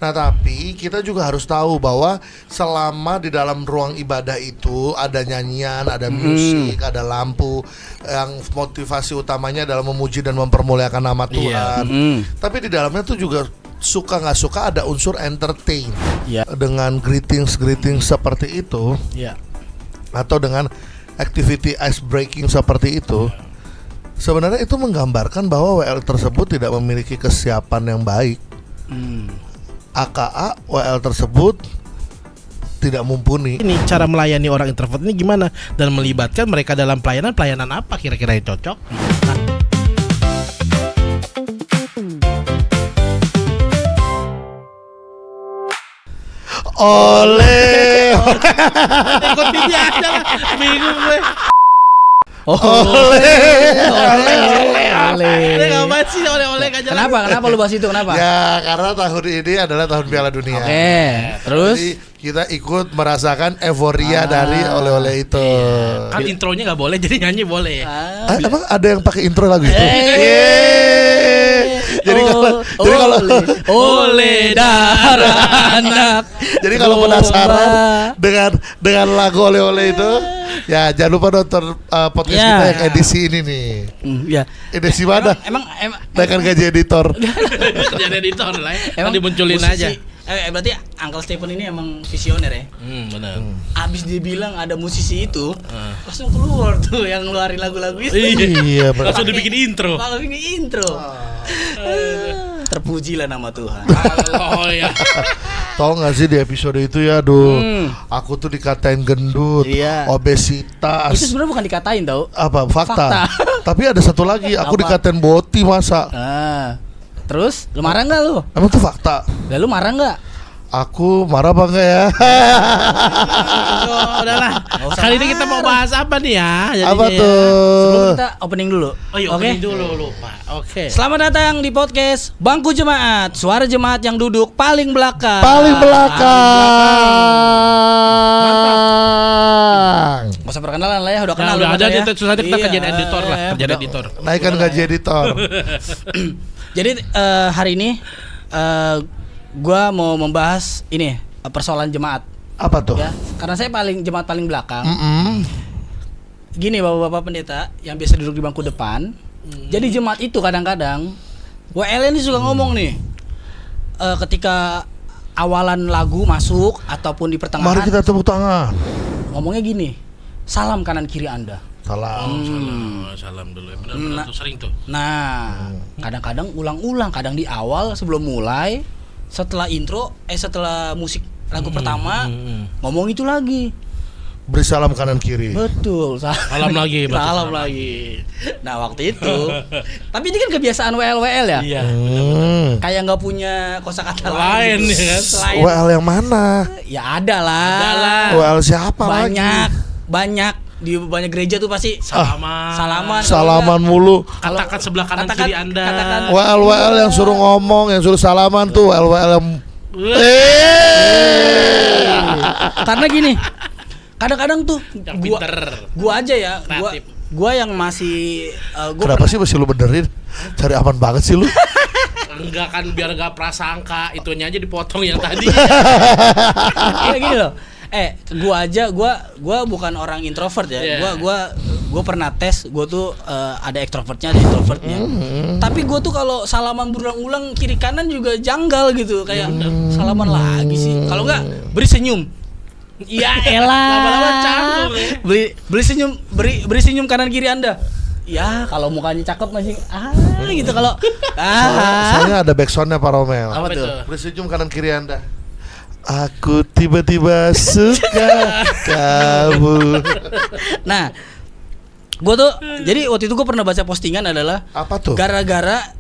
Nah, tapi kita juga harus tahu bahwa selama di dalam ruang ibadah itu ada nyanyian, ada musik, ada lampu, yang motivasi utamanya adalah memuji dan mempermuliakan nama Tuhan. Tapi di dalamnya tuh juga suka nggak suka ada unsur entertain. Dengan greetings seperti itu, atau dengan activity ice breaking seperti itu, sebenarnya itu menggambarkan bahwa WL tersebut tidak memiliki kesiapan yang baik. AKA WL tersebut tidak mumpuni. Ini cara melayani orang introvert ini gimana dan melibatkan mereka dalam pelayanan apa kira-kira yang cocok? Oleh Ikutin dia aja lah, bingung gue. Ini ngapain sih oleh-oleh aja? Kenapa lu bahas itu? Kenapa? Ya karena tahun ini adalah tahun Piala Dunia. Oke. Terus jadi kita ikut merasakan euforia dari oleh-oleh itu. Kan intronya nggak boleh, jadi nyanyi boleh. Emang ada yang pakai intro lagu itu? Jadi kalau oleh darah anak. Jadi kalau penasaran dengan lagu oleh-oleh itu, ya jangan lupa nonton podcast kita yang edisi ini nih. Edisi mana? Emang kan gaji editor. Jadi editor lah. Emang dimunculin aja. Berarti Uncle Stephen ini emang visioner ya. Benar. Abis dia bilang ada musisi itu, langsung keluar tuh yang ngeluarin lagu-lagu itu. Iya, langsung dibikin intro. Terpujilah nama Tuhan. Oh ya. Tahu nggak sih di episode itu ya, aku tuh dikatain gendut, obesitas. Itu sebenarnya bukan dikatain tau. Apa? Fakta. Tapi ada satu lagi, aku dikatain boti masa. Terus, lu marah nggak lu? Emang tuh fakta. Lalu marah nggak? Aku marah apa enggak ya? Udahlah. Kali ini kita mau bahas apa nih ya? Apa tuh? Sebelum kita opening dulu. Opening dulu lupa. Oke. Selamat datang di podcast Bangku Jemaat. Suara jemaat yang duduk paling belakang. Gak usah perkenalan lah ya, udah kenal. Udah ada ya. susah kita kerjaan editor lah, kerjaan editor. Naikkan gaji editor. Jadi hari ini gua mau membahas ini persoalan jemaat. Apa tuh? Ya, karena saya jemaat paling belakang. Gini bapak-bapak pendeta yang biasa duduk di bangku depan. Jadi jemaat itu kadang-kadang WL ini suka ngomong nih, ketika awalan lagu masuk ataupun di pertengahan. Mari kita tepuk tangan. Ngomongnya gini, salam kanan kiri Anda. Salam dulu. Benar tuh sering tuh. Nah, kadang-kadang ulang-ulang, kadang di awal sebelum mulai, setelah intro, setelah musik lagu pertama, ngomong itu lagi. Beri salam kanan kiri. Betul, salam lagi. Salam lagi. Nah, waktu itu, tapi ini kan kebiasaan WL ya. Iya. Kayak nggak punya kosakata lain gitu. Ya kan? WL yang mana? Ya ada lah. WL siapa lagi? Banyak. Di banyak gereja tuh pasti salaman mulu. Katakan sebelah kanan kiri Anda. WL yang suruh ngomong, yang suruh salaman tuh WL yang karena gini, kadang-kadang tuh gua aja ya, gua yang masih kenapa sih masih lu benerin? Cari aman banget sih lu. Enggak kan, biar gak prasangka, itunya aja dipotong yang tadi. Ya gini loh. Gua bukan orang introvert ya. Gua pernah tes, gua tuh ada ekstrovertnya, ada introvertnya. Tapi gua tuh kalau salaman berulang-ulang kiri kanan juga janggal gitu, kayak salaman lagi sih. Kalau enggak beri senyum. Ya elah. Lama-lama campur. Beri senyum kanan kiri Anda. Ya, kalau mukanya cakep masih gitu kalau. Saya ada backsoundnya Pak Romel. Apa tuh? Beri senyum kanan kiri Anda. Aku tiba-tiba suka kamu. Nah, gue tuh jadi waktu itu gue pernah baca postingan adalah apa tuh? Gara-gara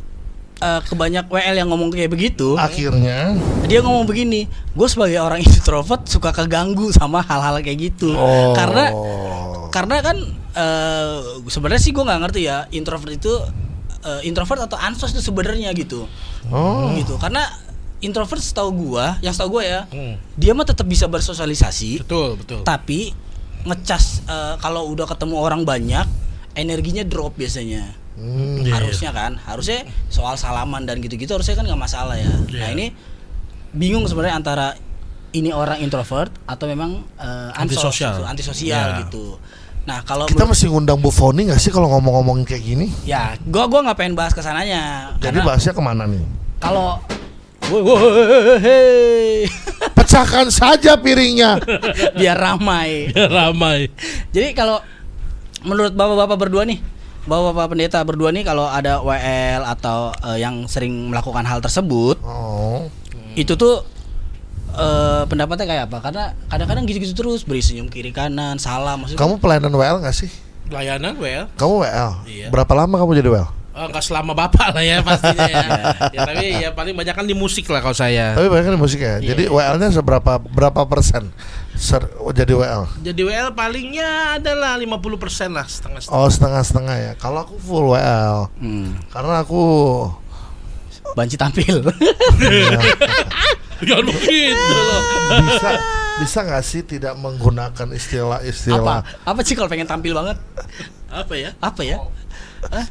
kebanyak WL yang ngomong kayak begitu, akhirnya dia ngomong begini, gue sebagai orang introvert suka keganggu sama hal-hal kayak gitu. Karena kan sebenarnya sih gue nggak ngerti ya introvert itu introvert atau ansos itu sebenarnya gitu. Gitu. Karena introvert setahu gua ya, dia mah tetap bisa bersosialisasi. Betul. Tapi ngecas kalau udah ketemu orang banyak, energinya drop biasanya. Harusnya soal salaman dan gitu-gitu harusnya kan nggak masalah ya. Nah ini bingung sebenarnya antara ini orang introvert atau memang Antisosial. antisosial Ya. gitu. Nah kalau Kita mesti ngundang Bu Foni nggak sih kalau ngomong-ngomongin kayak gini? ya gua nggak pengen bahas kesananya. Jadi bahasnya kemana nih? Kalau woi Pecahkan saja piringnya. biar ramai. Ramai. Jadi kalau menurut bapak-bapak berdua nih, bapak-bapak pendeta berdua nih, kalau ada WL atau yang sering melakukan hal tersebut, Oh. itu tuh pendapatnya kayak apa? Karena kadang-kadang gitu-gitu terus, beri senyum kiri kanan, salam. Maksudnya Kamu pelayanan WL nggak sih? Pelayanan Kamu WL? Iya. Berapa lama kamu jadi WL? enggak selama bapak lah ya pastinya ya. Ya tapi ya paling banyak kan di musik lah kalau saya. Tapi banyak kan di musik ya. Jadi WL-nya berapa persen jadi WL? Jadi WL palingnya adalah 50% lah, setengah-setengah. Oh, setengah-setengah ya. Kalau aku full WL. Karena aku banci tampil. Jangan begitu loh. bisa nggak sih tidak menggunakan istilah-istilah Apa sih kalau pengen tampil banget? Apa ya? Apa ya?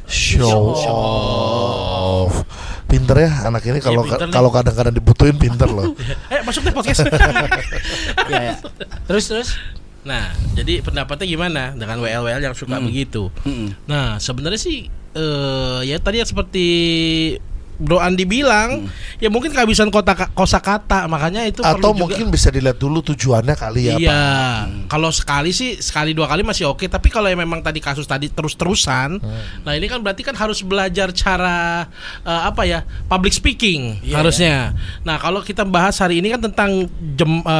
show off. Pinter ya anak ini kalau pinter nih. kalau kadang-kadang dibutuhin pinter loh. Masuk deh podcast. Ya. Terus. Nah, jadi pendapatnya gimana dengan WL yang suka begitu? Nah, sebenarnya sih ya tadi yang seperti Bro Andi bilang, ya mungkin kehabisan kosakata, makanya itu Atau perlu mungkin juga. bisa dilihat dulu tujuannya kali ya, Iya, Pak. kalau sekali dua kali masih oke, tapi kalau yang memang tadi kasus tadi terus-terusan, nah ini kan berarti kan harus belajar cara public speaking harusnya. Nah kalau kita bahas hari ini kan tentang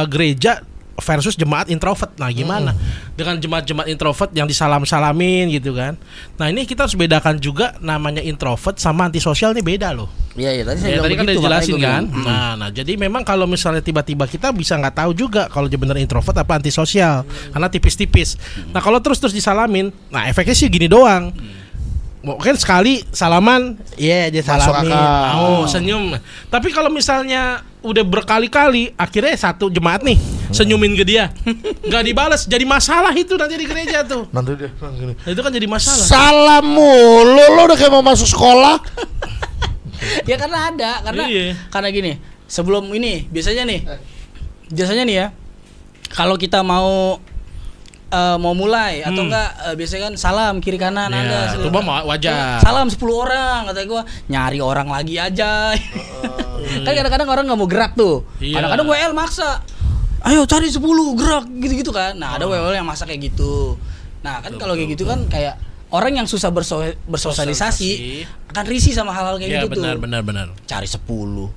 gereja versus jemaat introvert. Nah gimana dengan jemaat-jemaat introvert yang disalam-salamin gitu kan. Nah ini kita harus bedakan juga, namanya introvert sama antisosial ini beda loh. Iya tadi saya Ya, tadi kan udah begitu, jelasin makanya kan. gua bilang. Nah jadi memang kalau misalnya tiba-tiba kita bisa nggak tahu juga kalau dia bener introvert apa antisosial, karena tipis-tipis. Nah kalau terus disalamin, nah efeknya sih gini doang. Mungkin sekali salaman, dia Masuk salamin, akal. senyum. Tapi kalau misalnya udah berkali-kali, akhirnya satu jemaat nih senyumin ke dia, nggak dibalas, jadi masalah itu nanti di gereja tuh. Nanti dia bilang gini, Nah, itu kan jadi masalah. salam mulu, lo udah kayak mau masuk sekolah. Ya karena Iya. karena gini, sebelum ini biasanya nih ya, kalau kita mau mulai atau enggak biasanya kan salam kiri kanan Anda Ya, itu mah wajar. salam 10 orang, kata gua nyari orang lagi aja. Kan kadang-kadang orang nggak mau gerak tuh. Iya. Kadang-kadang WL maksa, ayo cari 10 gerak gitu-gitu kan. Nah ada WL yang maksa kayak gitu. Nah kan kalau kayak gitu kan kayak orang yang susah bersosialisasi akan risih sama hal-hal kayak Ya gitu tuh. benar. Cari 10,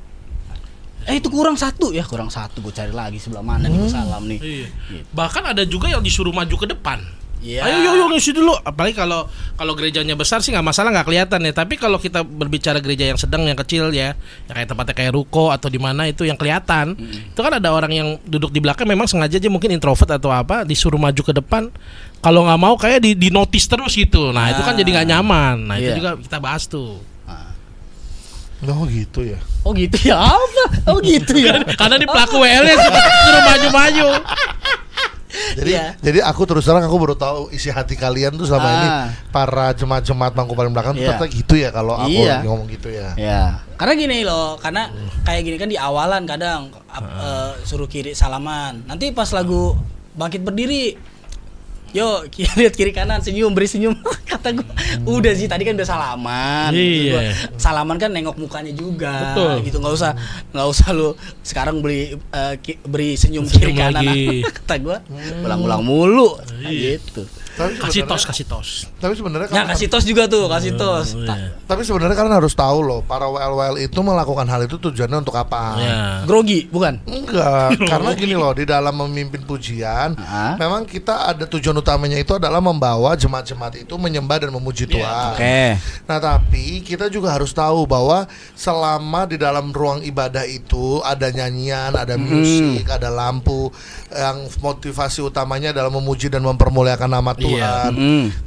itu kurang satu gue cari lagi sebelah mana nih, gue salam nih. Iya. Gitu. Bahkan ada juga yang disuruh maju ke depan. Iya. Ayo yuk ngisi dulu. Apalagi kalau gerejanya besar sih nggak masalah, nggak kelihatan ya. Tapi kalau kita berbicara gereja yang sedang, yang kecil ya kayak tempatnya kayak ruko atau di mana itu yang kelihatan, itu kan ada orang yang duduk di belakang memang sengaja aja mungkin introvert atau apa, disuruh maju ke depan. Kalau nggak mau kayak di notice terus gitu. Nah itu kan jadi nggak nyaman. Nah itu Iya. juga kita bahas tuh. Oh gitu ya. Oh gitu ya, apa? Oh gitu ya. Karena di pelaku WL-nya suruh maju-maju. Jadi aku terus terang aku baru tahu isi hati kalian tuh selama ini para jemaat-jemaat bangku paling belakang tuh Iya. ternyata gitu ya kalau aku Iya. ngomong gitu ya. Ya, karena gini loh, karena kayak gini kan di awalan kadang suruh kiri salaman. Nanti pas lagu bangkit berdiri, yo lihat kiri kanan senyum, beri senyum. Kata gue, udah sih tadi kan udah salaman. Iya. Gua, salaman kan nengok mukanya juga. Betul. Gitu nggak usah lu sekarang beri senyum Senyum kiri kanan. lagi. Kata gue, ulang-ulang mulu. Iya. Gitu. Kasih tos. Tapi sebenarnya Nah kasih tos juga tuh, kasih tos. tapi sebenarnya kalian harus tahu loh, para WL itu melakukan hal itu tujuannya untuk apa? Ya. Grogi bukan? Enggak, karena gini loh, di dalam memimpin pujian, memang kita ada tujuan utamanya itu adalah membawa jemaat-jemaat itu menyembah dan memuji Tuhan. Oke. Nah, tapi kita juga harus tahu bahwa selama di dalam ruang ibadah itu ada nyanyian, ada musik, ada lampu, yang motivasi utamanya adalah memuji dan mempermuliakan nama Tuhan.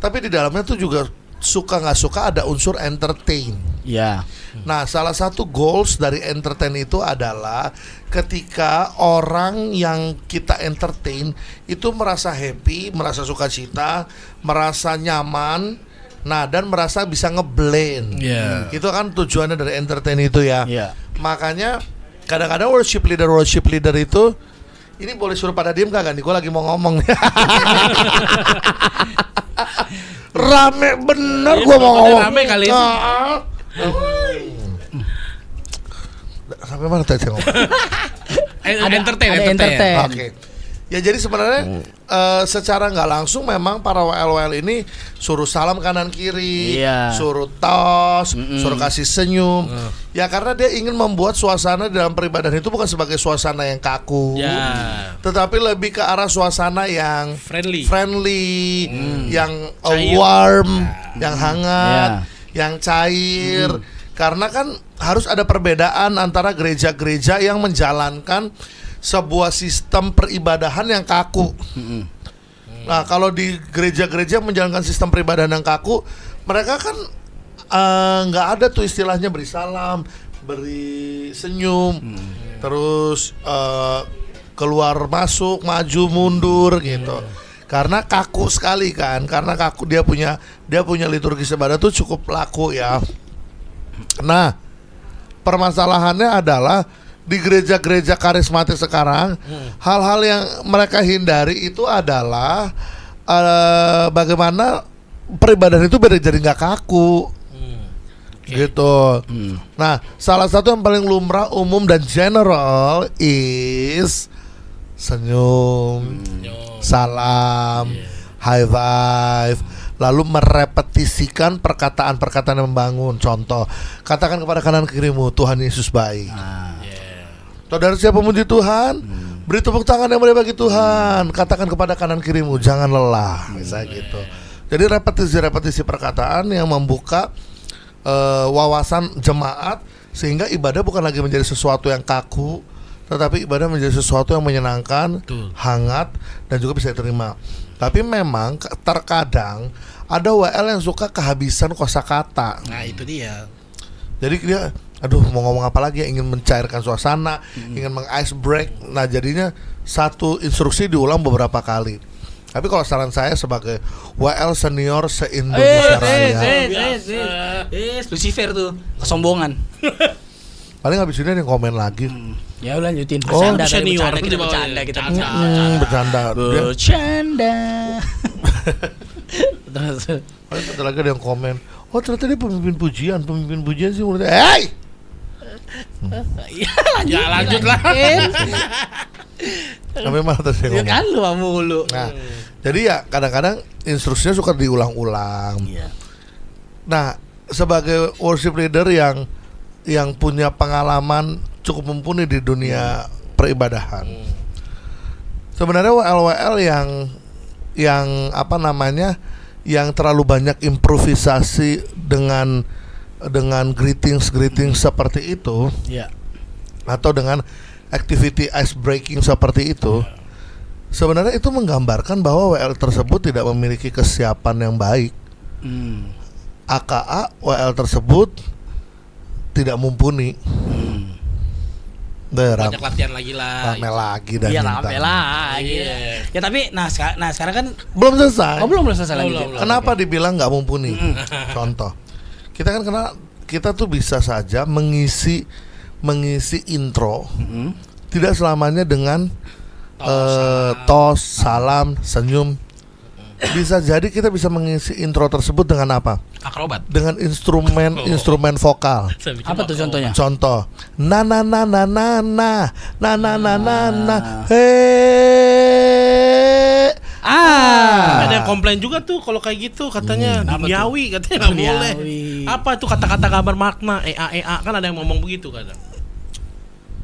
Tapi di dalamnya tuh juga suka nggak suka ada unsur entertain. Ya. Nah, salah satu goals dari entertain itu adalah ketika orang yang kita entertain itu merasa happy, merasa sukacita, merasa nyaman, nah dan merasa bisa ngeblend. Iya. Itu kan tujuannya dari entertain itu ya. Iya. Makanya kadang-kadang worship leader itu ini boleh suruh pada diem kagak nih? Gue lagi mau ngomong nih. Rame bener gue mau ngomong. Rame kali ini. Sampai mana tadi saya ngomong? Entertain. Oke. Ya jadi sebenarnya secara nggak langsung memang para WL ini suruh salam kanan kiri, suruh tos, suruh kasih senyum. Ya karena dia ingin membuat suasana di dalam peribadahan itu bukan sebagai suasana yang kaku, tetapi lebih ke arah suasana yang friendly, yang warm, yang hangat, yang cair. Karena kan harus ada perbedaan antara gereja-gereja yang menjalankan sebuah sistem peribadahan yang kaku. Nah, kalau di gereja-gereja menjalankan sistem peribadahan yang kaku, mereka kan nggak ada tuh istilahnya beri salam, beri senyum, terus keluar masuk, maju mundur gitu. Karena kaku sekali kan, karena kaku dia punya liturgi ibadah tuh cukup laku ya. Nah, permasalahannya adalah di gereja-gereja karismatik sekarang, hal-hal yang mereka hindari itu adalah bagaimana peribadahan itu jadi nggak kaku, gitu. Nah, salah satu yang paling lumrah, umum dan general is senyum, salam, high five. Lalu merepetisikan perkataan-perkataan yang membangun. Contoh, katakan kepada kanan kirimu, Tuhan Yesus baik. Saudara siapa memuji Tuhan, beri tepuk tangan yang mulia bagi Tuhan. Katakan kepada kanan kirimu, jangan lelah. Misalnya gitu. Jadi repetisi perkataan yang membuka wawasan jemaat, sehingga ibadah bukan lagi menjadi sesuatu yang kaku, tetapi ibadah menjadi sesuatu yang menyenangkan, hangat, dan juga bisa diterima. Tapi memang terkadang ada WL yang suka kehabisan kosakata. Nah itu dia. Jadi dia, aduh mau ngomong apa lagi, ingin mencairkan suasana, ingin meng-ice break. Nah jadinya satu instruksi diulang beberapa kali. Tapi kalau saran saya sebagai WL senior se-Indonesia Raya, Lucifer tuh, kesombongan. paling habis ini ada yang komen lagi. Ya udah lanjutin. Senior kita bercanda. Terus ada lagi ada yang komen, oh ternyata dia pemimpin pujian sih menurut saya. Hey! Ya lanjut lah. Sampai mana tadi saya ngomong? Kan lu mulu. Nah, jadi ya kadang-kadang instruksinya suka diulang-ulang. Nah, sebagai worship leader yang punya pengalaman cukup mumpuni di dunia peribadahan, sebenarnya WL yang apa namanya, yang terlalu banyak improvisasi dengan greetings seperti itu, atau dengan activity ice breaking seperti itu, sebenarnya itu menggambarkan bahwa WL tersebut tidak memiliki kesiapan yang baik. AKA WL tersebut tidak mumpuni. Banyak latihan lagi lah. Rame lagi dan rame lagi. Ya tapi sekarang kan belum selesai. belum selesai lagi. Kenapa dibilang nggak mumpuni? Contoh, kita tuh bisa saja mengisi intro, tidak selamanya dengan tos, salam, senyum. Bisa jadi kita bisa mengisi intro tersebut dengan apa? Akrobat. Dengan instrumen vokal. Apa tuh contohnya? Contoh, na na na na na na na na na na na he. Ada yang komplain juga tuh kalau kayak gitu, katanya duniawi, katanya nggak boleh. Apa itu kata-kata gambar makna, ea kan ada yang ngomong begitu kadang.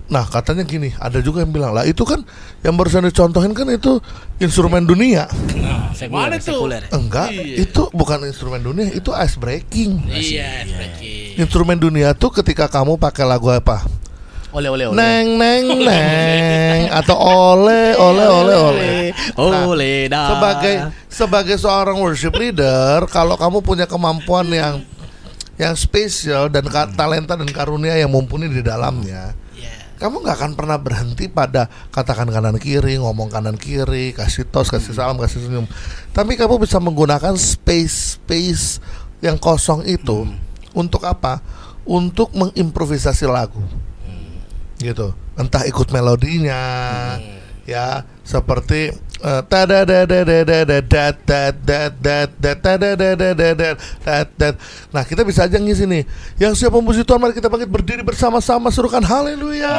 Nah katanya gini, ada juga yang bilang, lah itu kan yang barusan dicontohin kan itu instrumen dunia. Sekuler. Enggak, itu bukan instrumen dunia, itu ice breaking. Iya, ice breaking. Instrumen dunia tuh ketika kamu pakai lagu apa? Ole. Neng atau ole. Nah, sebagai seorang worship leader, kalau kamu punya kemampuan yang spesial dan talenta dan karunia yang mumpuni di dalamnya, kamu nggak akan pernah berhenti pada katakan kanan kiri, ngomong kanan kiri, kasih tos, kasih salam, kasih senyum. Tapi kamu bisa menggunakan space yang kosong itu untuk apa? Untuk mengimprovisasi lagu. gitu. Entah ikut melodinya, ya seperti nah kita bisa aja ngisi nih. Yang siap memuji Tuhan, mari kita bangkit berdiri bersama-sama serukan haleluya.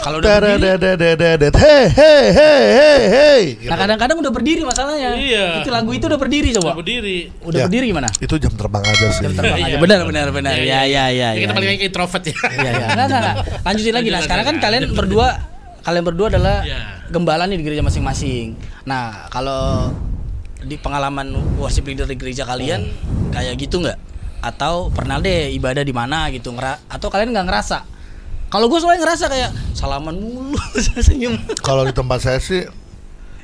Kalau udah berdiri, hey. nah kadang-kadang udah berdiri masalahnya. Iya. Itu lagu itu udah berdiri coba. Udah berdiri. Udah Ya, berdiri gimana? Itu jam terbang aja sih. Jam terbang Iya. aja. Benar. Ya. Ya, kita balik lagi ke introvert ya. Iya. Enggak. Lanjutin lagi. Nah, sekarang kan kalian berdua adalah Iya. gembala nih di gereja masing-masing. Nah, kalau di pengalaman worship leader di gereja kalian kayak gitu nggak? Atau pernah deh ibadah di mana gitu atau kalian nggak ngerasa? Kalau gue soalnya ngerasa kayak salaman mulu, senyum. Kalau di tempat saya sih,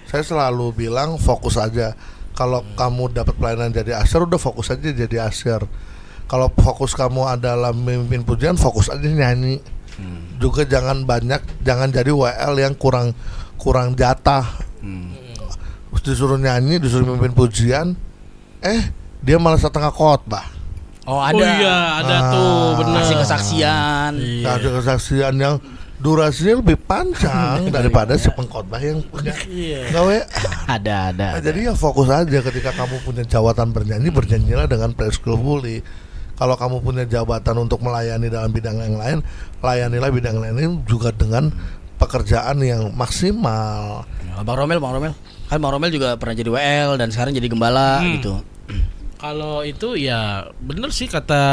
saya selalu bilang fokus aja. Kalau kamu dapat pelayanan jadi asyir, udah fokus aja jadi asyir. Kalau fokus kamu adalah memimpin pujian, fokus aja nyanyi. Juga jangan jadi WL yang kurang jatah. Disuruh nyanyi, disuruh memimpin pujian, dia malah setengah khotbah. Oh ada. Oh iya, ada tuh, benar. Kasih kesaksian. Ada kesaksian yang durasinya lebih panjang daripada si pengkhotbah yang punya gawe. Ada. Nah, jadi ya fokus aja ketika kamu punya jabatan bernyanyilah dengan skillfully. Kalau kamu punya jabatan untuk melayani dalam bidang yang lain, layanilah bidang lain juga dengan pekerjaan yang maksimal. Bang Romel. Kan Bang Romel juga pernah jadi WL dan sekarang jadi gembala gitu. Kalau itu ya bener sih kata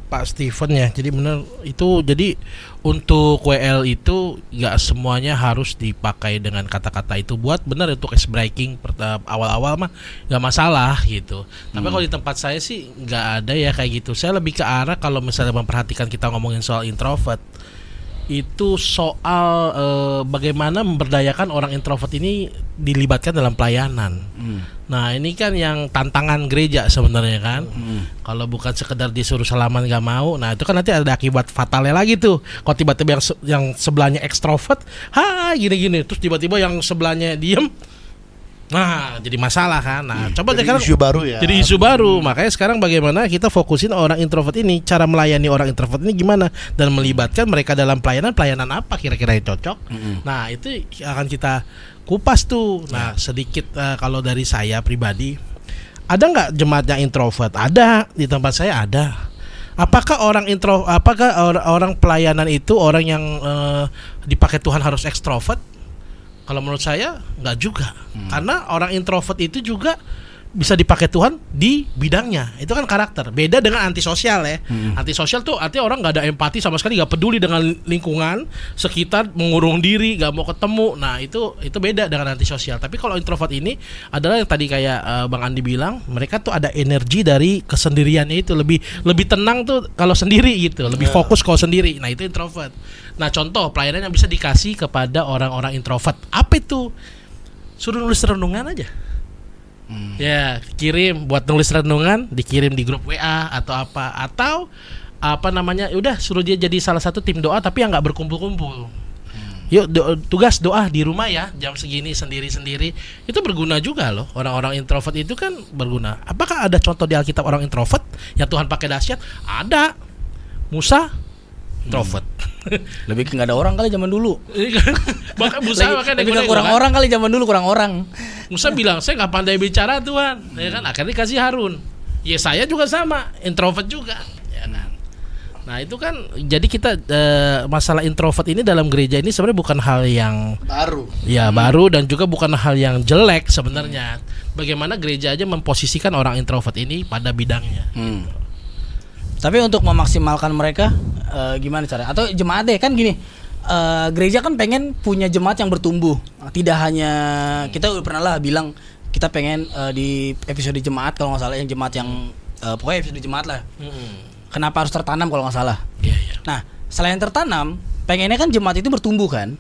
Pak Steven ya. Jadi bener itu, jadi untuk WL itu nggak semuanya harus dipakai dengan kata-kata itu. Buat bener untuk ice breaking awal-awal mah nggak masalah gitu. Tapi kalau di tempat saya sih nggak ada ya kayak gitu. Saya lebih ke arah kalau misalnya memperhatikan kita ngomongin soal introvert, itu soal bagaimana memberdayakan orang introvert ini dilibatkan dalam pelayanan. Nah ini kan yang tantangan gereja sebenarnya kan. Kalau bukan sekedar disuruh salaman gak mau, nah itu kan nanti ada akibat fatalnya lagi tuh. Kalau tiba-tiba yang sebelahnya ekstrovert, gini-gini, terus tiba-tiba yang sebelahnya diem, nah jadi masalah kan. Nah coba Jadi sekarang isu baru ya. jadi isu baru. Makanya sekarang bagaimana kita fokusin orang introvert ini, cara melayani orang introvert ini gimana, dan melibatkan mereka dalam pelayanan apa kira-kira yang cocok. Nah itu akan kita kupas tuh. Nah sedikit kalau dari saya pribadi, ada nggak jemaat yang introvert? Ada, di tempat saya ada. Apakah orang pelayanan itu orang yang dipakai Tuhan harus ekstrovert? Kalau menurut saya nggak juga, karena orang introvert itu juga bisa dipakai Tuhan di bidangnya. Itu kan karakter. Beda dengan antisosial ya. Antisosial tuh artinya orang nggak ada empati sama sekali, nggak peduli dengan lingkungan sekitar, mengurung diri, nggak mau ketemu. Nah itu beda dengan antisosial. Tapi kalau introvert ini adalah yang tadi kayak Bang Andi bilang, mereka tuh ada energi dari kesendiriannya itu, lebih tenang tuh kalau sendiri gitu, lebih fokus kalau sendiri. Nah itu introvert. Nah contoh pelayanan yang bisa dikasih kepada orang-orang introvert apa itu? Suruh nulis renungan aja. Ya kirim buat nulis renungan, dikirim di grup WA atau apa namanya, udah suruh dia jadi salah satu tim doa tapi yang nggak berkumpul-kumpul. Yuk tugas doa di rumah ya jam segini sendiri-sendiri. Itu berguna juga loh. Orang-orang introvert itu kan berguna. Apakah ada contoh di Alkitab orang introvert yang Tuhan pakai dahsyat? Ada. Musa introvert. Lebih ke nggak ada orang kali zaman dulu. Bahkan Musa lebih kurang orang kali zaman dulu, kurang orang. Musa bilang saya nggak pandai bicara Tuhan, ya kan, akhirnya kasih Harun. Ya saya juga sama, introvert juga, ya kan. Nah itu kan jadi kita masalah introvert ini dalam gereja ini sebenarnya bukan hal yang baru. Ya baru, dan juga bukan hal yang jelek sebenarnya. Bagaimana gereja aja memposisikan orang introvert ini pada bidangnya. Tapi untuk memaksimalkan mereka gimana cara? Atau jemaat deh kan gini, gereja kan pengen punya jemaat yang bertumbuh. Tidak hanya kita udah pernah lah bilang kita pengen di episode jemaat kalau nggak salah yang jemaat yang pokoknya episode jemaat lah. Kenapa harus tertanam kalau nggak salah? Nah selain tertanam, pengennya kan jemaat itu bertumbuh kan,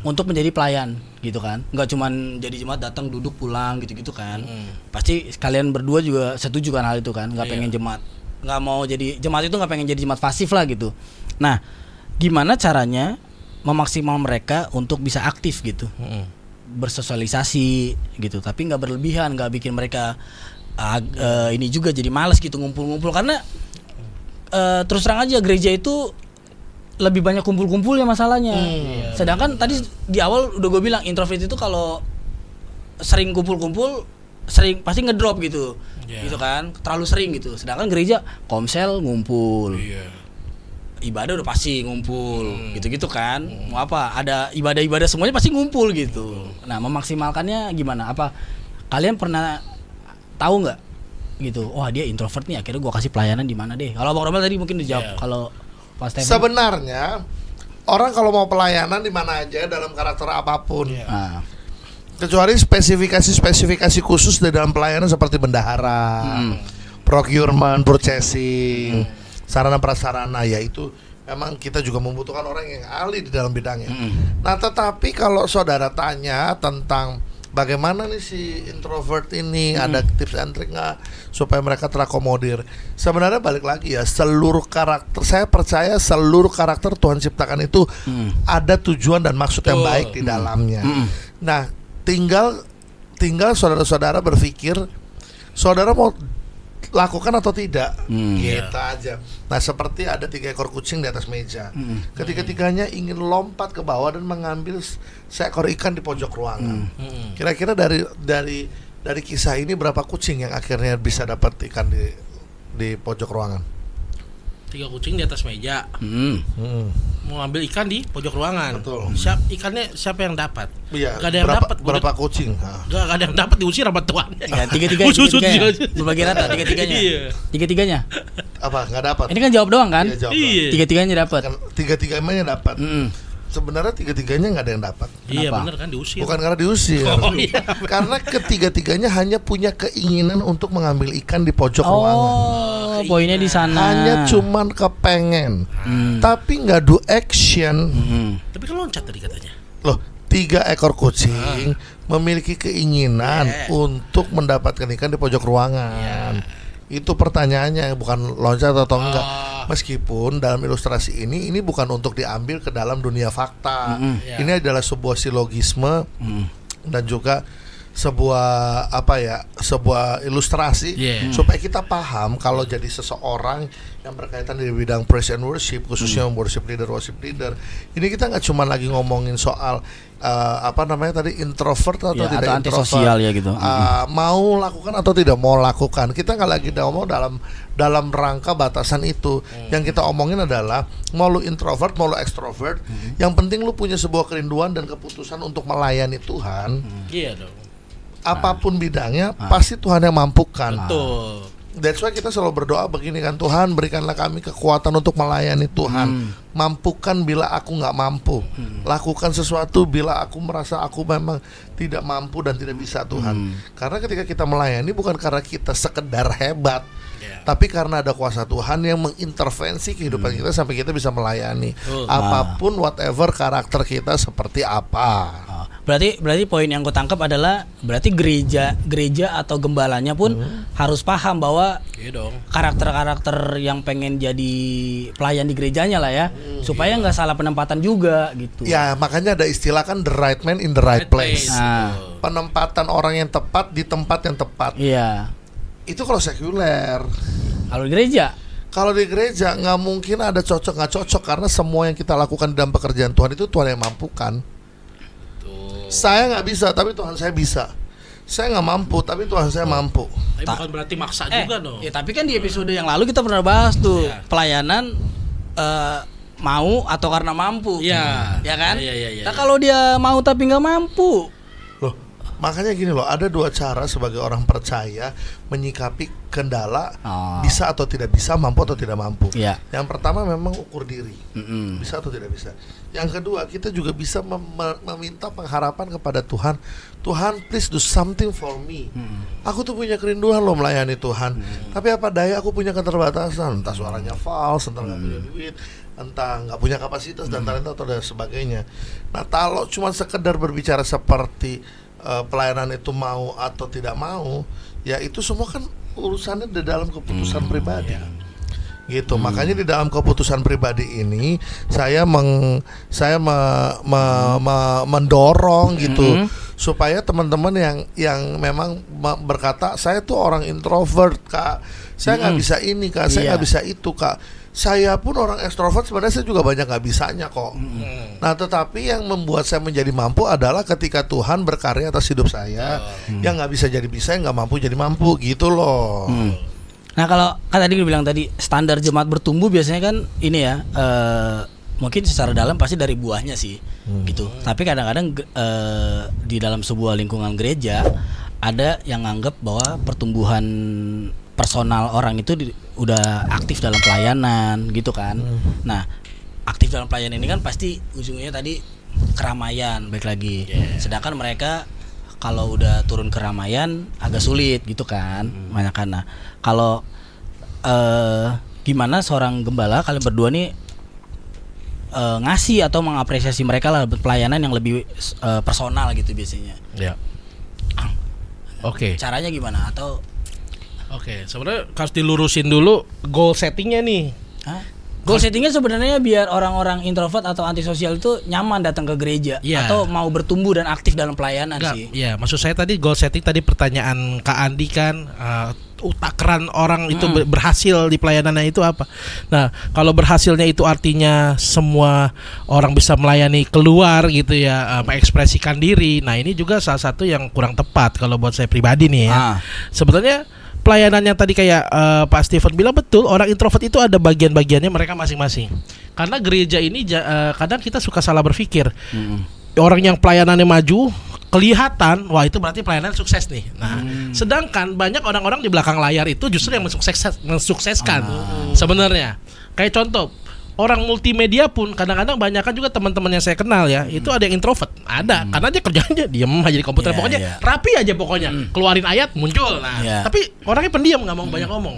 untuk menjadi pelayan gitu kan. Nggak cuman jadi jemaat datang duduk pulang gitu-gitu kan. Pasti kalian berdua juga setuju kan hal itu kan? Nggak pengen jemaat, nggak mau jadi jemaat itu, nggak pengen jadi jemaat pasif lah gitu. Nah gimana caranya memaksimal mereka untuk bisa aktif gitu, bersosialisasi gitu, tapi nggak berlebihan, nggak bikin mereka ini juga jadi malas gitu ngumpul-ngumpul. Karena terus terang aja gereja itu lebih banyak kumpul-kumpulnya masalahnya. Sedangkan tadi di awal udah gue bilang introvert itu kalau sering kumpul-kumpul sering pasti ngedrop gitu. Gitu kan, terlalu sering gitu. Sedangkan gereja komsel ngumpul. Ibadah udah pasti ngumpul, gitu-gitu kan. Mau apa? Ada ibadah-ibadah semuanya pasti ngumpul gitu. Nah, memaksimalkannya gimana? Apa kalian pernah tahu nggak gitu? Wah, dia introvert nih, akhirnya gua kasih pelayanan di mana deh? Kalau Bang Romal tadi mungkin dijawab. Kalau Pak Stefan Sebenarnya orang kalau mau pelayanan di mana aja dalam karakter apapun. Kecuali spesifikasi khusus di dalam pelayanan seperti bendahara, procurement, purchasing, sarana prasarana, yaitu memang kita juga membutuhkan orang yang ahli di dalam bidangnya. Nah, tetapi kalau saudara tanya tentang bagaimana nih si introvert ini, ada tips and trick nggak supaya mereka terakomodir? Sebenarnya balik lagi ya, seluruh karakter, saya percaya seluruh karakter Tuhan ciptakan itu ada tujuan dan maksud yang baik di dalamnya. Nah, tinggal saudara-saudara berpikir, saudara mau lakukan atau tidak, gitu aja. Nah, seperti ada 3 ekor kucing di atas meja. Ketiga-tiganya ingin lompat ke bawah dan mengambil seekor ikan di pojok ruangan. Kira-kira dari kisah ini berapa kucing yang akhirnya bisa dapat ikan di pojok ruangan? 3 kucing di atas meja. Mau ambil ikan di pojok ruangan. Betul. Siapa yang dapat? Iya. Gak ada yang dapat. Berapa kucing? Gak ada yang dapat, diusir sama tuan. Ya, tiga-tiganya. Berbagi rata tiga-tiganya. Tiga-tiganya. Apa? Nggak dapat? Ini kan jawab doang kan? Iya, jawab. Iya. Tiga-tiganya dapat. Tiga-tiganya dapat. Sebenarnya tiga-tiganya nggak ada yang dapat. Iya, Kenapa? bener kan, diusir. Bukan karena diusir. Iya. Karena ketiga-tiganya hanya punya keinginan untuk mengambil ikan di pojok ruangan. Oh, poinnya di sana. Hanya cuman kepengen, tapi nggak do action. Tapi kan loncat tadi katanya. Loh, 3 ekor kucing memiliki keinginan untuk mendapatkan ikan di pojok ruangan. Itu pertanyaannya, bukan loncat atau enggak. Meskipun dalam ilustrasi ini bukan untuk diambil ke dalam dunia fakta. Ini adalah sebuah silogisme dan juga sebuah sebuah ilustrasi supaya kita paham kalau jadi seseorang yang berkaitan di bidang praise and worship, khususnya worship leader. Ini kita nggak cuma lagi ngomongin soal introvert atau tidak atau antisosial ya gitu. Mau lakukan atau tidak mau lakukan. Kita nggak lagi ngomong dalam rangka batasan itu. Yang kita omongin adalah mau lu introvert, mau lu extrovert, yang penting lu punya sebuah kerinduan dan keputusan untuk melayani Tuhan. Iya dong. Apapun bidangnya pasti Tuhan yang mampukan. Betul. That's why kita selalu berdoa begini kan, Tuhan berikanlah kami kekuatan untuk melayani Tuhan. Mampukan bila aku nggak mampu. Lakukan sesuatu bila aku merasa aku memang tidak mampu dan tidak bisa, Tuhan. Karena ketika kita melayani bukan karena kita sekedar hebat, tapi karena ada kuasa Tuhan yang mengintervensi kehidupan kita sampai kita bisa melayani apapun, whatever karakter kita seperti apa. Berarti poin yang gue tangkap adalah berarti gereja atau gembalanya pun harus paham bahwa karakter-karakter yang pengen jadi pelayan di gerejanya lah ya, supaya nggak salah penempatan juga gitu. Ya, makanya ada istilah kan, the right man in the right place. Penempatan orang yang tepat di tempat yang tepat. Iya. Itu kalau sekuler. Kalau di gereja? Kalau di gereja nggak mungkin ada cocok nggak cocok, karena semua yang kita lakukan dalam pekerjaan Tuhan itu Tuhan yang mampukan. Saya nggak bisa, tapi Tuhan saya bisa. Saya nggak mampu, tapi Tuhan saya mampu. Tapi bukan berarti maksa juga dong. Ya, tapi kan di episode yang lalu kita pernah bahas tuh pelayanan mau atau karena mampu. Iya. Ya kan? Iya. Nah, kalau dia mau tapi nggak mampu. Loh, makanya gini loh, ada 2 cara sebagai orang percaya menyikapi kendala, bisa atau tidak bisa, mampu atau tidak mampu. Yang pertama memang ukur diri, bisa atau tidak bisa. Yang kedua, kita juga bisa meminta pengharapan kepada Tuhan. Tuhan, please do something for me. Aku tuh punya kerinduan loh melayani Tuhan, tapi apa daya aku punya keterbatasan. Entah suaranya false, entah nggak punya duit, entah nggak punya kapasitas dan talenta atau dan sebagainya. Nah, kalau cuma sekedar berbicara seperti pelayanan itu mau atau tidak mau, ya itu semua kan urusannya di dalam keputusan pribadi. Gitu. Makanya di dalam keputusan pribadi ini saya mendorong gitu supaya teman-teman yang memang berkata saya tuh orang introvert, Kak. Saya nggak bisa ini, Kak. Saya nggak bisa itu, Kak. Saya pun orang ekstrovert sebenarnya saya juga banyak nggak bisanya kok. Nah, tetapi yang membuat saya menjadi mampu adalah ketika Tuhan berkarya atas hidup saya, yang nggak bisa jadi bisa, yang nggak mampu jadi mampu gitu loh. Nah kalau kan tadi gue bilang tadi standar jemaat bertumbuh biasanya kan ini ya mungkin secara dalam pasti dari buahnya sih gitu. Tapi kadang-kadang di dalam sebuah lingkungan gereja ada yang nganggap bahwa pertumbuhan personal orang itu udah aktif dalam pelayanan gitu kan. Nah aktif dalam pelayanan ini kan pasti ujungnya tadi keramaian baik lagi. Sedangkan mereka kalau udah turun keramaian agak sulit gitu kan, banyak kan. Nah, kalau gimana seorang gembala kalian berdua nih ngasih atau mengapresiasi mereka lah pelayanan yang lebih personal gitu biasanya. Ya. Oke. Caranya gimana atau sebenarnya harus dilurusin dulu goal settingnya nih. goal settingnya sebenarnya biar orang-orang introvert atau antisosial itu nyaman datang ke gereja atau mau bertumbuh dan aktif dalam pelayanan sih. Iya, maksud saya tadi goal setting tadi pertanyaan Kak Andi kan takaran orang itu berhasil di pelayanannya itu apa? Nah, kalau berhasilnya itu artinya semua orang bisa melayani keluar gitu ya, mengekspresikan diri. Nah, ini juga salah satu yang kurang tepat kalau buat saya pribadi nih ya. Sebetulnya pelayanan yang tadi kayak Pak Steven bilang betul, orang introvert itu ada bagian-bagiannya mereka masing-masing. Karena gereja ini kadang kita suka salah berpikir. Orang yang pelayanannya maju kelihatan, wah itu berarti pelayanan sukses nih. Nah, sedangkan banyak orang-orang di belakang layar itu justru yang mensukseskan sebenarnya. Kayak contoh, orang multimedia pun kadang-kadang banyak kan juga teman-teman yang saya kenal ya, itu ada yang introvert, ada karena dia kerjanya diam aja di komputer, pokoknya rapi aja pokoknya, keluarin ayat muncul. Nah, tapi orangnya pendiam, nggak mau banyak ngomong,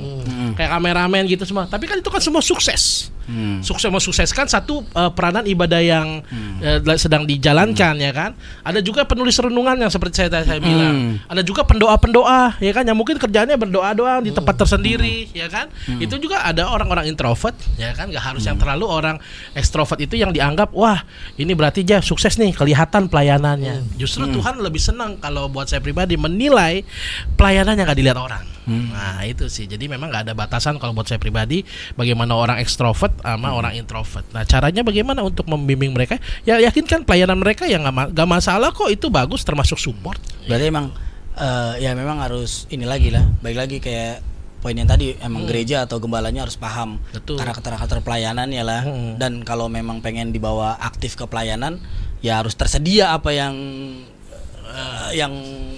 kayak kameramen gitu semua. Tapi kan itu kan semua sukses. Sukses mensukseskan satu peranan ibadah yang sedang dijalankan ya kan. Ada juga penulis renungan yang seperti saya bilang. Ada juga pendoa-pendoa ya kan, yang mungkin kerjanya berdoa doang di tempat tersendiri ya kan. Itu juga ada orang-orang introvert ya kan, nggak harus yang terlalu orang ekstrovert itu yang dianggap wah ini berarti dia sukses nih, kelihatan pelayanannya. Justru Tuhan lebih senang kalau buat saya pribadi menilai pelayanan yang nggak dilihat orang. Nah itu sih, jadi memang nggak ada batasan kalau buat saya pribadi bagaimana orang ekstrovert sama orang introvert. Nah caranya bagaimana untuk membimbing mereka? Ya yakinkan pelayanan mereka yang nggak masalah kok, itu bagus termasuk support. Berarti emang ya memang harus ini lagi lah, baik lagi kayak poin yang tadi, emang gereja atau gembalanya harus paham karakter pelayanan ya lah. Dan kalau memang pengen dibawa aktif ke pelayanan, ya harus tersedia apa yang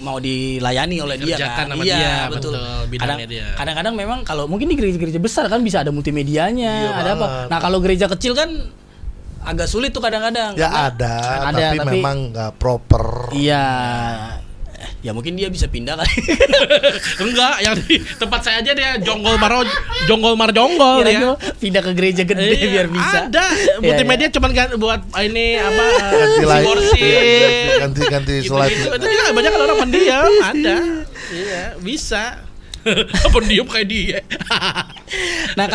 mau dilayani oleh dia kan. Sama dia, betul. Kadang-kadang memang kalau mungkin di gereja-gereja besar kan bisa ada multimedianya, ada apa. Nah kalau gereja kecil kan agak sulit tuh kadang-kadang. Ya ada, tapi memang nggak proper. Iya. Ya mungkin dia bisa pindah kali. Enggak, yang di tempat saya aja dia jonggol marjonggol ya. Pindah ke gereja gede biar bisa. Ada multimedia cuman buat ini apa ganti slide. Itu juga banyak kan orang pendiam, ada. Iya, bisa. Pendiam kayak dia. Nah,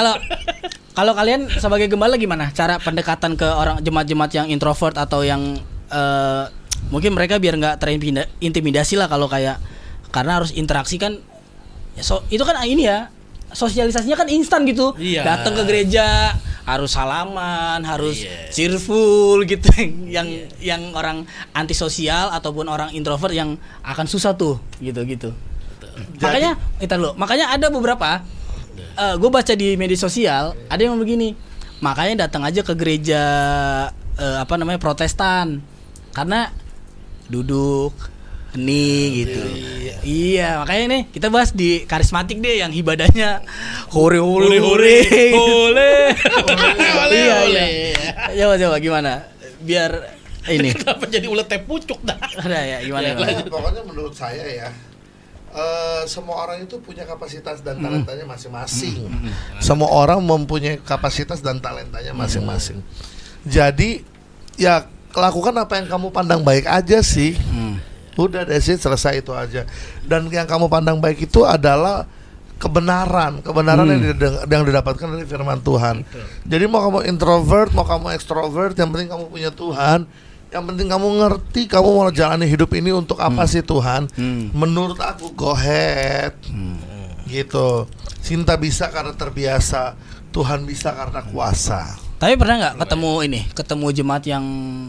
kalau kalian sebagai gembala gimana cara pendekatan ke orang jemaat-jemaat yang introvert atau yang mungkin mereka biar nggak terintimidasi lah, kalau kayak karena harus interaksi kan ya, itu kan ini ya sosialisasinya kan instan gitu. Datang ke gereja harus salaman, harus cheerful gitu. yang orang antisosial ataupun orang introvert yang akan susah tuh gitu. Makanya ada beberapa gue baca di media sosial ada yang begini, makanya datang aja ke gereja Protestan karena duduk hening gitu. Iya, makanya nih kita bahas di karismatik deh yang ibadahnya hore. Iya. Coba gimana? Biar ini. Kenapa jadi ulet teh pucuk dah? Ada ya, gimana? Pokoknya menurut saya ya, semua orang itu punya kapasitas dan talentanya masing-masing. Semua orang mempunyai kapasitas dan talentanya masing-masing. Jadi ya lakukan apa yang kamu pandang baik aja sih. Udah deh sih, selesai itu aja. Dan yang kamu pandang baik itu adalah kebenaran yang didapatkan dari firman Tuhan. Jadi mau kamu introvert, mau kamu ekstrovert, yang penting kamu punya Tuhan. Yang penting kamu ngerti kamu mau jalani hidup ini untuk apa sih Tuhan. Menurut aku go ahead. Gitu. Cinta bisa karena terbiasa. Tuhan bisa karena kuasa. Tapi pernah nggak ketemu jemaat yang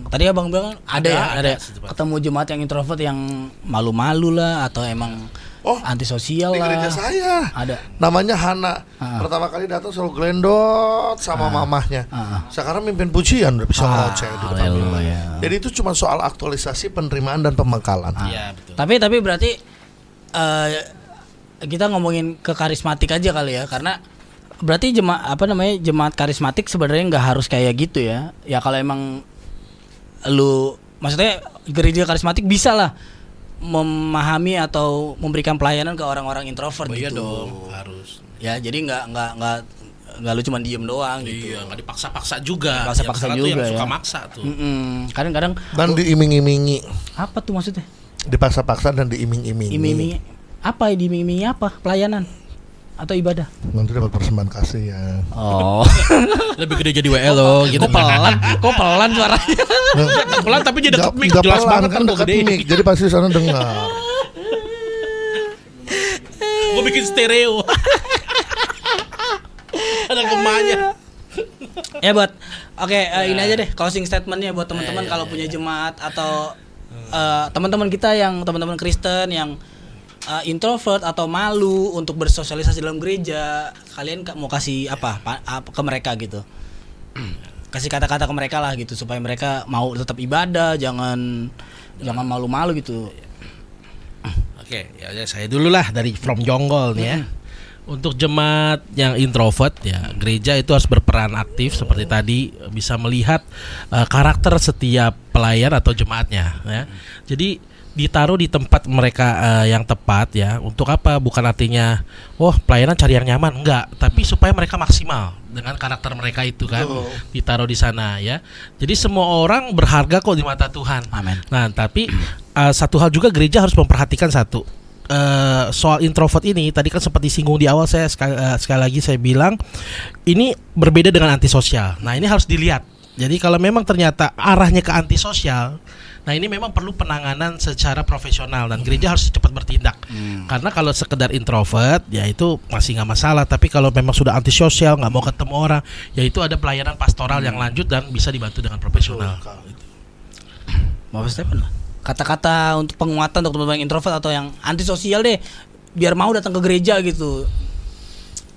tadi abang bilang ada ya? Ketemu jemaat yang introvert yang malu-malu lah atau emang antisosial di lah. Di gereja saya ada. Namanya Hana. Pertama kali datang selalu gelendot sama mamahnya. Sekarang mimpin pujian udah bisa ngoceh di depan rumah. Jadi itu cuma soal aktualisasi penerimaan dan pembekalan. Iya, betul. Tapi berarti kita ngomongin ke karismatik aja kali ya, karena berarti jemaat karismatik sebenarnya nggak harus kayak gitu ya. Ya kalau emang lu maksudnya gereja karismatik bisa lah memahami atau memberikan pelayanan ke orang-orang introvert gitu. Iya dong, harus. Ya, jadi nggak lu cuma diem doang gitu. Iya, nggak dipaksa-paksa juga. Dipaksa-paksa juga yang ya. suka maksa tuh. Kadang-kadang Dan diiming-imingi. apa tuh maksudnya? Dipaksa-paksa dan diiming-imingi. Iming-iming apa? Diiming-imingi apa? Pelayanan atau ibadah? Nanti dapat persembahan kasih ya. Oh. Lebih gede jadi WL loh gitu. Kok pelan suaranya? Pelan tapi dia deket mic, Nggak jelas pelan, banget kan kan dekat gede. mic, jadi pasti sana dengar. Gue bikin stereo. Ada gemanya. Ya ini aja deh closing statementnya buat teman-teman kalau punya jemaat atau teman-teman kita yang teman-teman Kristen yang introvert atau malu untuk bersosialisasi dalam gereja, kalian mau kasih apa ke mereka gitu? Kasih kata-kata ke mereka lah gitu supaya mereka mau tetap ibadah, jangan malu-malu gitu. Oke, ya saya dulu lah dari From Jonggol nih ya. Untuk jemaat yang introvert ya, gereja itu harus berperan aktif seperti tadi, bisa melihat karakter setiap pelayan atau jemaatnya ya. Jadi ditaruh di tempat mereka yang tepat ya. Untuk apa? Bukan artinya pelayanan cari yang nyaman, enggak, tapi supaya mereka maksimal dengan karakter mereka itu kan. Ditaruh di sana ya. Jadi semua orang berharga kok di mata Tuhan. Amin. Nah, tapi satu hal juga gereja harus memperhatikan satu. Soal introvert ini tadi kan sempat disinggung di awal, saya sekali lagi saya bilang ini berbeda dengan antisosial. Nah, ini harus dilihat. Jadi kalau memang ternyata arahnya ke antisosial, nah ini memang perlu penanganan secara profesional dan gereja harus cepat bertindak. Karena kalau sekedar introvert ya itu masih nggak masalah, tapi kalau memang sudah antisosial, nggak mau ketemu orang, ya itu ada pelayanan pastoral yang lanjut dan bisa dibantu dengan profesional. Bapak Stephen, kata-kata untuk penguatan untuk teman-teman yang introvert atau yang antisosial deh, biar mau datang ke gereja gitu.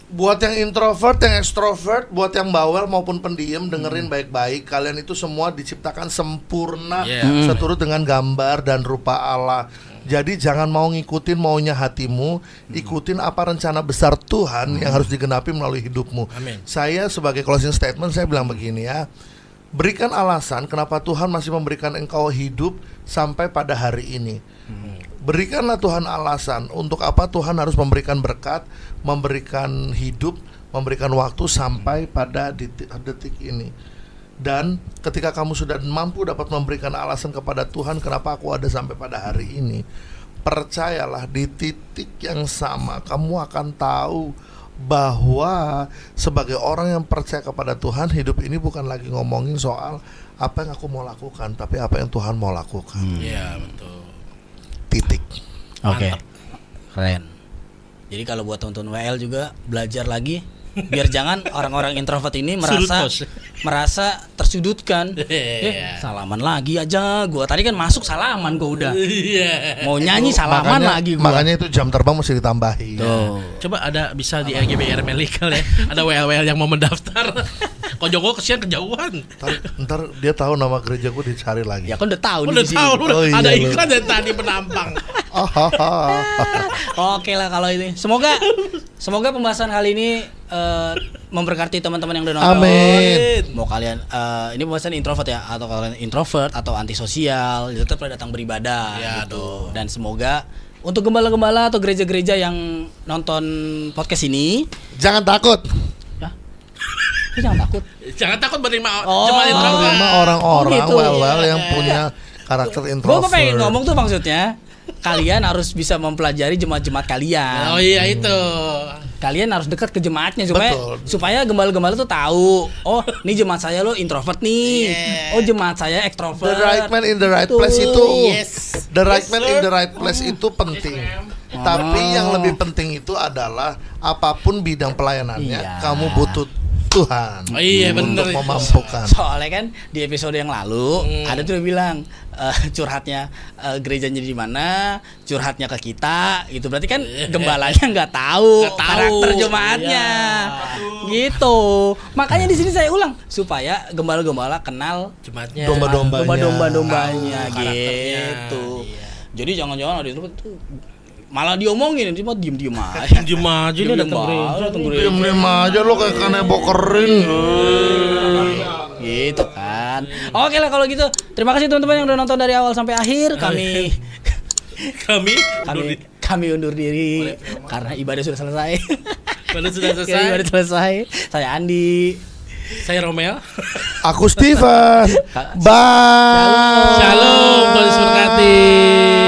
Buat yang introvert, yang extrovert, buat yang bawel maupun pendiam, dengerin baik-baik. Kalian itu semua diciptakan sempurna seturut dengan gambar dan rupa Allah. Jadi jangan mau ngikutin maunya hatimu, ikutin apa rencana besar Tuhan yang harus digenapi melalui hidupmu. Amin. Saya sebagai closing statement saya bilang begini ya. Berikan alasan kenapa Tuhan masih memberikan engkau hidup sampai pada hari ini. Berikanlah Tuhan alasan untuk apa Tuhan harus memberikan berkat, memberikan hidup, memberikan waktu sampai pada detik ini. Dan ketika kamu sudah mampu dapat memberikan alasan kepada Tuhan kenapa aku ada sampai pada hari ini, percayalah di titik yang sama kamu akan tahu bahwa sebagai orang yang percaya kepada Tuhan, hidup ini bukan lagi ngomongin soal apa yang aku mau lakukan, tapi apa yang Tuhan mau lakukan. Iya, betul. Titik. Oke. Mantap. Keren. Jadi kalau buat teman-teman WL juga belajar lagi biar jangan orang-orang introvert ini merasa tersudutkan. Salaman lagi aja gua. Tadi kan masuk salaman gua udah. Mau nyanyi salaman lagi gua. Makanya itu jam terbang mesti ditambahin. Coba ada bisa di LGBR Medical ya. Ada WL yang mau mendaftar. Kok Joko kesian kejauhan. Ntar dia tahu nama gereja gue dicari lagi. Ya kan udah tahu Udah di sini. tahu, iya, ada iklan dari tadi penampang. Oke lah kalau ini. Semoga pembahasan kali ini memberkati teman-teman yang udah nonton. Amin. Mau kalian ini pembahasan introvert ya, atau kalian introvert atau antisosial, tetap datang beribadah Ya, gitu. Dan semoga untuk gembala-gembala atau gereja-gereja yang nonton podcast ini Jangan takut. jangan takut. Jangan takut menerima Oh. jemaat introvert. Menerima orang-orang Oh, gitu. well yang Iya. punya karakter Gue introvert. pengen ngomong tuh maksudnya kalian harus bisa mempelajari jemaat-jemaat kalian. Oh iya itu. Kalian harus dekat ke jemaatnya Betul. supaya gembala-gembala tuh tahu. Oh, nih jemaat saya lo introvert nih. Yeah. Oh, jemaat saya extrovert. The right man in the right Tuh. place itu. Yes. The right Yes, man sir. in the right place itu penting. Tapi yang lebih penting itu adalah apapun bidang pelayanannya, Iya. kamu butuh Tuhan. Oh iya, bener. Untuk memampukan. Soalnya kan di episode yang lalu ada tuh yang bilang curhatnya gerejanya di mana, curhatnya ke kita, gitu. Berarti kan gembalanya nggak tahu karakter jemaatnya, gitu. Makanya di sini saya ulang supaya gembala-gembala kenal Jemaatnya. domba-dombanya, karakternya. gitu. Iya. Jadi jangan-jangan ada itu malah diomongin, cuma diem-diem aja. Diem aja dia datang gereja. Diam-diam aja lo kayak kanebo kering. Gitu kan. Oke lah kalau gitu. Terima kasih teman-teman yang udah nonton dari awal sampai akhir. Kami undur diri karena ibadah sudah selesai. Ibadah sudah selesai. Ibadah selesai. Saya Andi. Saya Romel. Aku Steven. Bye. Shalom, Tuhan Yesus berkati.